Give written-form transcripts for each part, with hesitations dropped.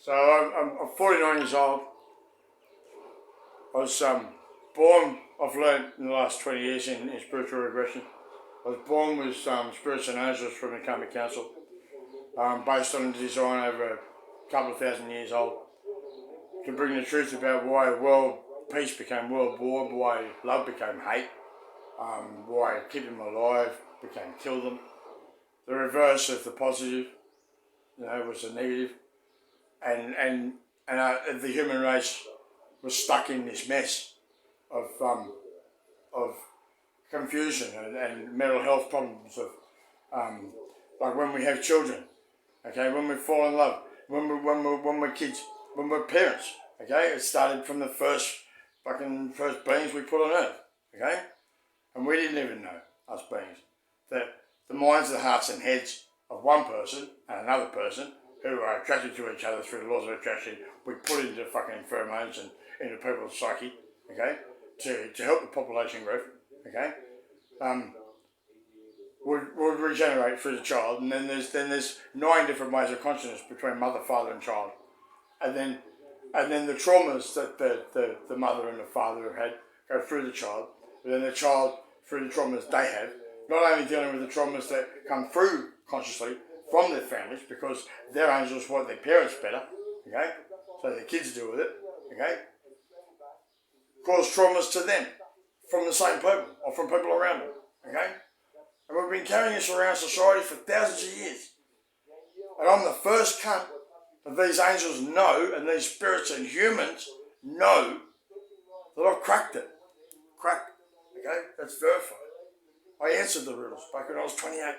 So I'm 49 years old. I was born, I've learned in the last 20 years in spiritual regression. I was born with spirits and angels from the Karmic Council, based on the design over a couple of thousand years old, to bring the truth about why world peace became world war, why love became hate, why keep them alive became kill them. The reverse of the positive, was the negative, and the human race was stuck in this mess of confusion and mental health problems of like when we have children, okay, when we fall in love, when we're kids, when we're parents, okay, it started from the first beings we put on earth, okay, and we didn't even know, us beings, that the minds, the hearts and heads of one person and another person who are attracted to each other through the laws of attraction, we put into fucking pheromones and into people's psyche, okay, to help the population growth, okay, would regenerate through the child, and then there's 9 different ways of consciousness between mother, father, and child, and then the traumas that the mother and the father have had go through the child, but then the child through the traumas they have, not only dealing with the traumas that come through consciously from their families because their angels want their parents better, okay, so their kids deal with it, okay, cause traumas to them from the same people or from people around them, okay? And we've been carrying this around society for thousands of years. And I'm the first cunt that these angels know and these spirits and humans know that I've cracked it. Cracked, okay? That's verified. I answered the riddles back when I was 28.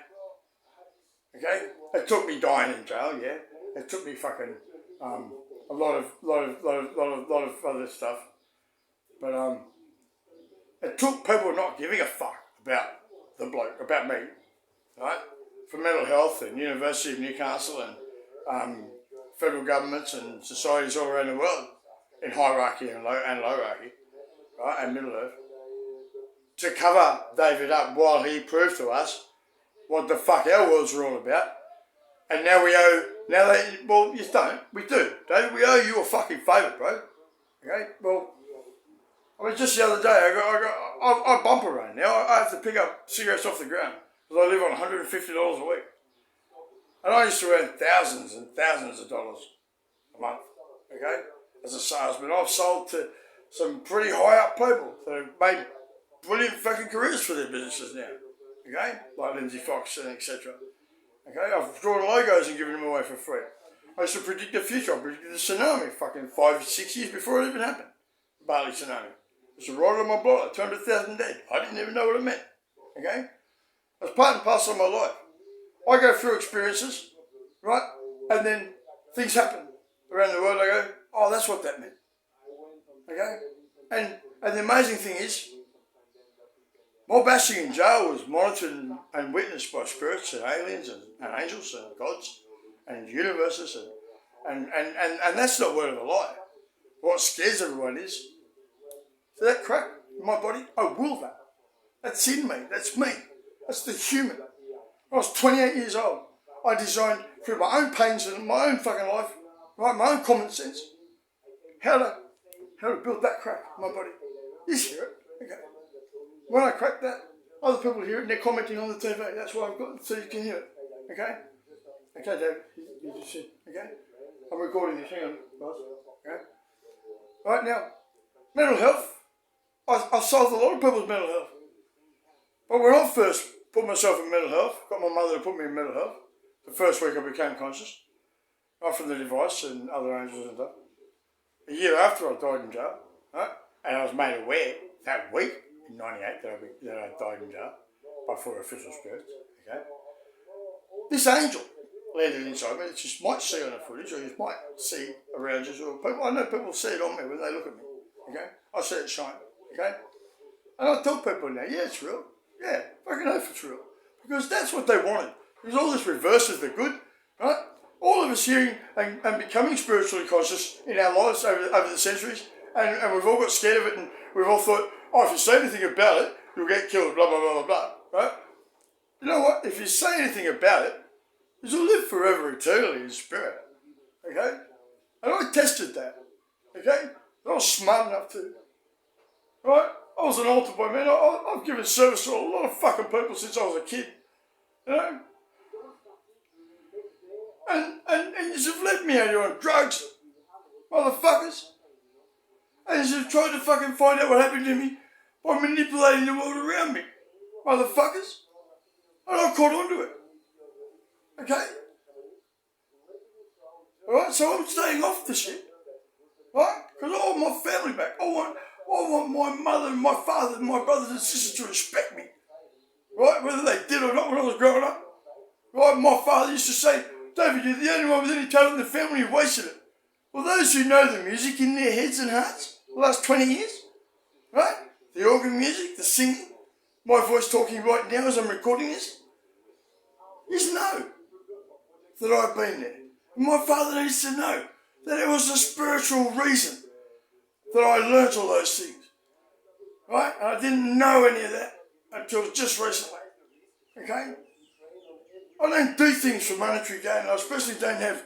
Okay? It took me dying in jail, yeah. It took me fucking a lot of other stuff. But it took people not giving a fuck about the bloke, about me, right? For mental health and University of Newcastle and federal governments and societies all around the world in hierarchy and low hierarchy, right, and Middle Earth, to cover David up while he proved to us what the fuck our worlds are all about. And now we owe, you don't, we do, David, we owe you a fucking favour, bro. Okay, well, I mean, just the other day, I bumper run now. I have to pick up cigarettes off the ground because I live on $150 a week. And I used to earn thousands and thousands of dollars a month, okay, as a salesman. I've sold to some pretty high up people that have made brilliant fucking careers for their businesses now, okay, like Lindsay Fox and etc. Okay, I've drawn logos and given them away for free. I used to predict the future. I predicted the tsunami fucking 5-6 years before it even happened. Bali tsunami. It's right on my blotter, 200,000 dead. I didn't even know what it meant, okay? That's part and parcel of my life. I go through experiences, right? And then things happen around the world. I go, oh, that's what that meant, okay? And the amazing thing is, my bashing in jail was monitored and witnessed by spirits and aliens and angels and gods and universes and that's not word of a lie. What scares everyone is, so that crack in my body, I will that. That's in me, that's me. That's the human. I was 28 years old. I designed through my own pains and my own fucking life, right, my own common sense, how to build that crack in my body. You hear it, okay. When I crack that, other people hear it and they're commenting on the TV. That's why I've got it, so you can hear it, okay? Okay, David, you just said, okay? I'm recording this, hang on, guys, okay? Right now, mental health, I solved a lot of people's mental health. But when I first put myself in mental health, got my mother to put me in mental health, the first week I became conscious, right, from the device and other angels and stuff. A year after I died in jail, right, and I was made aware that week, in 98, that I died in jail by 4 official spirits, okay? This angel landed inside me, that you might see on the footage, or you might see around you, or people, I know people see it on me when they look at me, okay? I see it shine, okay? And I tell people now, yeah, it's real. Yeah, fucking know if it's real. Because that's what they wanted. Because all this reverses the good, right? All of us hearing and becoming spiritually conscious in our lives over the centuries, and we've all got scared of it, and we've all thought, oh, if you say anything about it, you'll get killed, blah, blah, blah, blah, blah, right? You know what? If you say anything about it, you'll live forever eternally in spirit, okay? And I tested that, okay? I was smart enough to, right? I was an altar boy, man. I've given service to a lot of fucking people since I was a kid, you know? And you've left me out here on drugs, motherfuckers. And you've tried to fucking find out what happened to me by manipulating the world around me, motherfuckers. And I caught on to it, okay? Alright, so I'm staying off the shit, right? Because I want my family back. I want my mother and my father and my brothers and sisters to respect me, right? Whether they did or not when I was growing up. Right, my father used to say, David, you're the only one with any talent in the family who wasted it. Well, those who know the music in their heads and hearts, the last 20 years, right? The organ music, the singing, my voice talking right now as I'm recording this, is know that I've been there. And my father needs to know that it was a spiritual reason that I learnt all those things, right? And I didn't know any of that until just recently, okay? I don't do things for monetary gain, and I especially don't have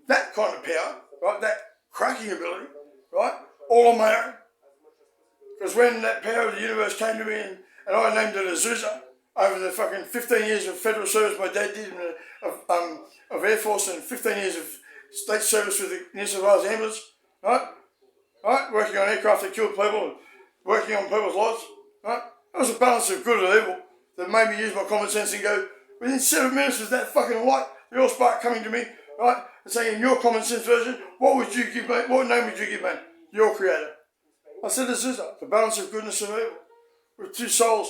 that kind of power, right? That cracking ability, right? All on my own. Because when that power of the universe came to me and I named it Azusa over the fucking 15 years of federal service my dad did of Air Force and 15 years of state service with the New South Wales Ambulance, right? Right? Working on aircraft that killed people and working on people's lives, right? That was a balance of good and evil that made me use my common sense and go, within 7 minutes of that fucking light, the all spark coming to me, right, and saying, in your common sense version, what would you give me? What name would you give me? Your creator. I said, this is the balance of goodness and evil, with two souls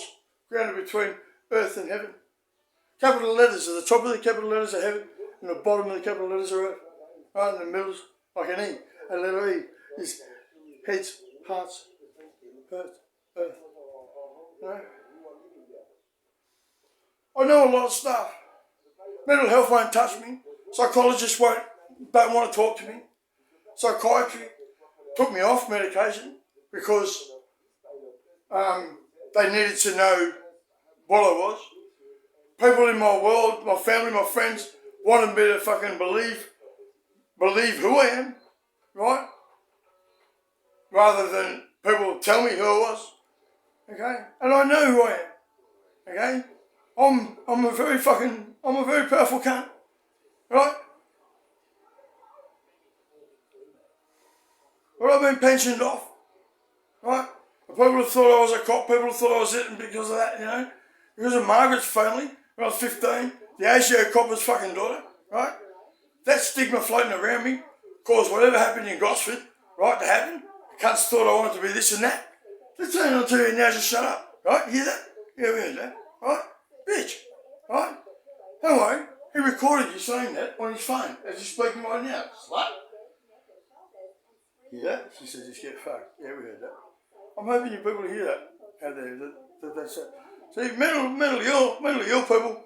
grounded between earth and heaven. Capital letters are the top of the capital letters of heaven, and the bottom of the capital letters of earth. Right in the middle, like an E. A letter E is heads, hearts, earth. You know? I know a lot of stuff. Mental health won't touch me. Psychologists don't want to talk to me. Psychiatry took me off medication because they needed to know what I was. People in my world, my family, my friends, wanted me to fucking believe who I am, right? Rather than people tell me who I was, okay? And I know who I am, okay? I'm a very powerful cunt, right? But I've been pensioned off, right? People have thought I was a cop, people have thought I was it, and because of that, you know, because of Margaret's family, when I was 15, the ASIO copper's fucking daughter, right? That stigma floating around me caused whatever happened in Gosford, right, to happen. The cunts thought I wanted to be this and that. They're turning on TV now, just shut up, right? Hear that? Yeah, we heard that, right? Bitch, right? Don't worry, he recorded you saying that on his phone as he's speaking right now. Slut. Hear that? She said, just get fucked. Yeah, we heard that. I'm hoping you people hear that out there. That's it. See, mentally ill people,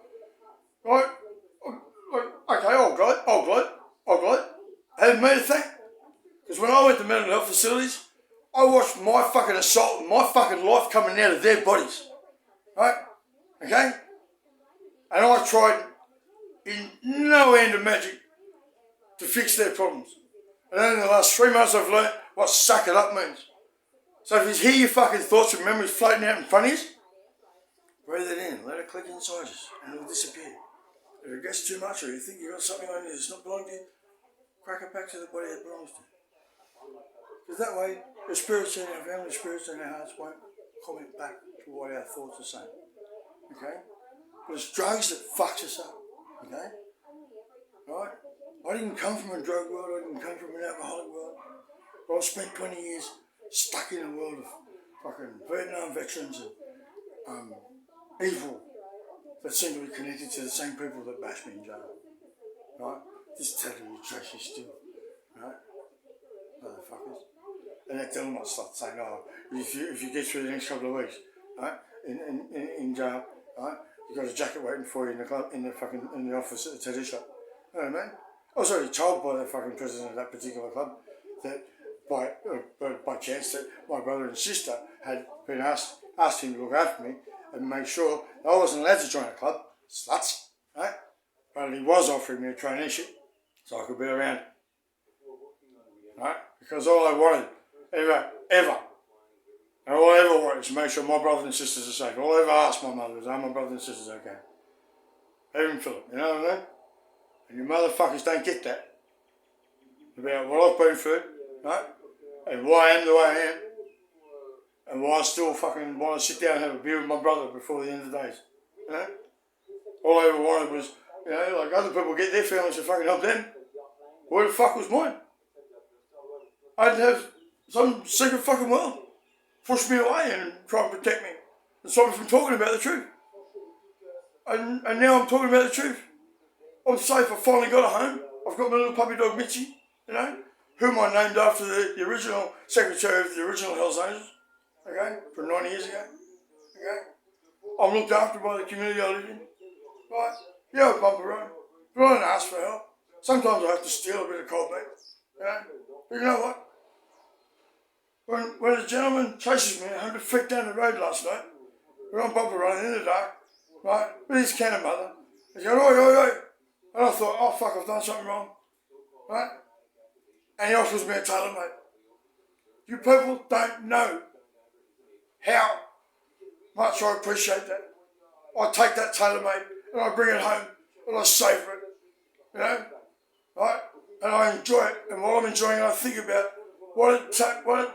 right? Okay, I'll gloat. Have me to thank. Because when I went to mental health facilities, I watched my fucking assault and my fucking life coming out of their bodies. Right? Okay? And I tried in no end of magic to fix their problems. And then in the last 3 months I've learnt what suck it up means. So if you hear your fucking thoughts and memories floating out in front of you, breathe it in, let it click inside you, and it'll disappear. If it gets too much or you think you've got something on you that's not belonging to you, crack it back to the body it belongs to. Because that way, the spirits in our family, spirits in our hearts won't comment back to what our thoughts are saying. Okay? But it's drugs that fucks us up. Okay? Right? I didn't come from a drug world, I didn't come from an alcoholic world. But I've spent 20 years stuck in a world of fucking Vietnam veterans and evil that seem to be connected to the same people that bashed me in jail. Right? Just tell you trashy still. Right? Motherfuckers. And they tell them what stuff, saying, oh, if you get through the next couple of weeks, right, in jail, right, you've got a jacket waiting for you in the club, in the office at the tattoo shop. You know what I mean? I was already told by the fucking president of that particular club that by chance that my brother and sister had been asked him to look after me and make sure that I wasn't allowed to join a club, sluts, right? But he was offering me a traineeship so I could be around right? Because all I wanted, ever, and all I ever wanted is to make sure my brothers and sisters are safe. All I ever asked my mother is, are my brothers and sisters okay? Even Philip, you know what I mean? And you motherfuckers don't get that about what I've been through, right? And why I am the way I am. And why I still fucking want to sit down and have a beer with my brother before the end of the days, you know? All I ever wanted was, you know, like other people get their families to fucking help them. Where the fuck was mine? I'd have some secret fucking world push me away and try and protect me and stop me from talking about the truth. And now I'm talking about the truth. I'm safe. I finally got a home. I've got my little puppy dog Mitchie, you know, whom I named after the original secretary of the original Hells Angels, okay, from 90 years ago, okay. I'm looked after by the community I live in, right? Yeah, I bump around, but I don't ask for help. Sometimes I have to steal a bit of cold meat, you know. But you know what? When a gentleman chases me 100 feet down the road last night, we're on bumper running in the dark, right, with his cannon mother, he's going, oi, oi, oi. And I thought, oh fuck, I've done something wrong, right? And he offers me a tailor mate. You people don't know how much I appreciate that. I take that tailor mate and I bring it home and I savour it, you know, right? And I enjoy it. And while I'm enjoying it, I think about what it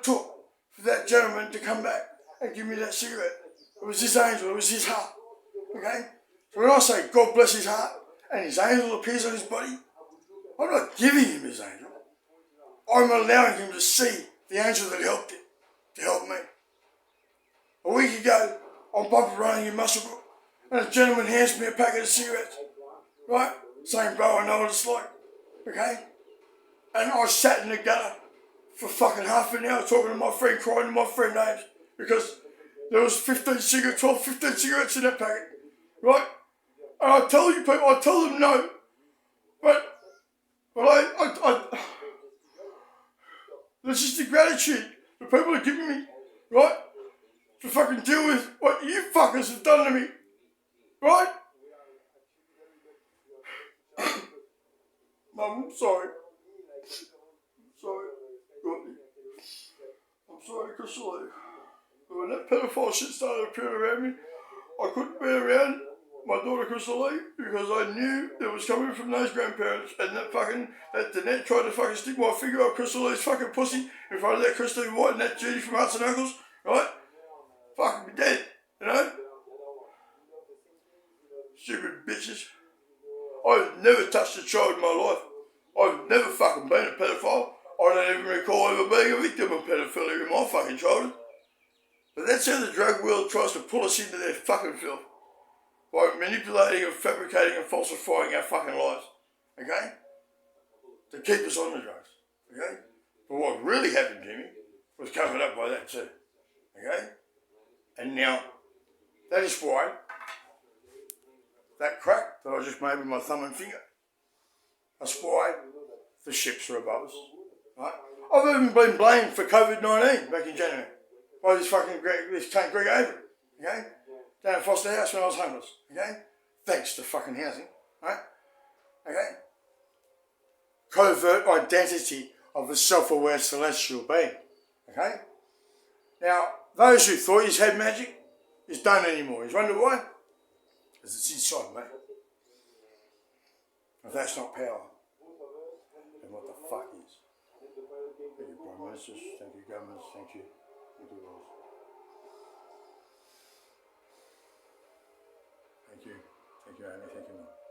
took for that gentleman to come back and give me that cigarette. It was his angel, it was his heart, okay? So when I say God bless his heart and his angel appears on his body, I'm not giving him his angel. I'm allowing him to see the angel that helped him, to help me. A week ago, I'm bumper running in Muswellbrook, and a gentleman hands me a packet of cigarettes, right? Saying, bro, I know what it's like, okay? And I sat in the gutter for fucking half an hour talking to my friend, crying to my friend names, because there was 15 cigarettes in that packet, right? And I tell you people, I tell them no, but this is the gratitude the people are giving me, right? To fucking deal with what you fuckers have done to me, right? Mum, I'm sorry. Sorry. I'm sorry, Crystal. When that pedophile shit started appearing around me, I couldn't be around my daughter Crystal Lee because I knew it was coming from those grandparents, and that Danette tried to fucking stick my finger up Crystal Lee's fucking pussy in front of that Christine White and that Judy from Hearts and Knuckles, right? Fucking be dead, you know? Stupid bitches. I've never touched a child in my life. I've never fucking been a pedophile. I don't even recall ever being a victim of pedophilia in my fucking childhood. But that's how the drug world tries to pull us into their fucking filth. By manipulating and fabricating and falsifying our fucking lives. Okay? To keep us on the drugs. Okay? But what really happened to me was covered up by that too. Okay? And now, that is why that crack that I just made with my thumb and finger, that's why the ships are above us. Right? I've even been blamed for COVID-19 back in January by this fucking Greg Avery. Okay? Down at Foster House when I was homeless. Okay? Thanks to fucking housing. Right? Okay? Covert identity of a self-aware celestial being. Okay? Now, those who thought he's had magic, he's done anymore. He's wondered why? Because it's inside me. If that's not power, then what the fuck is? Thank you, Prime Ministers. Thank you, governments. Thank you. Thank you, guys. Thank you. Thank you, Amy. Thank you, Mum.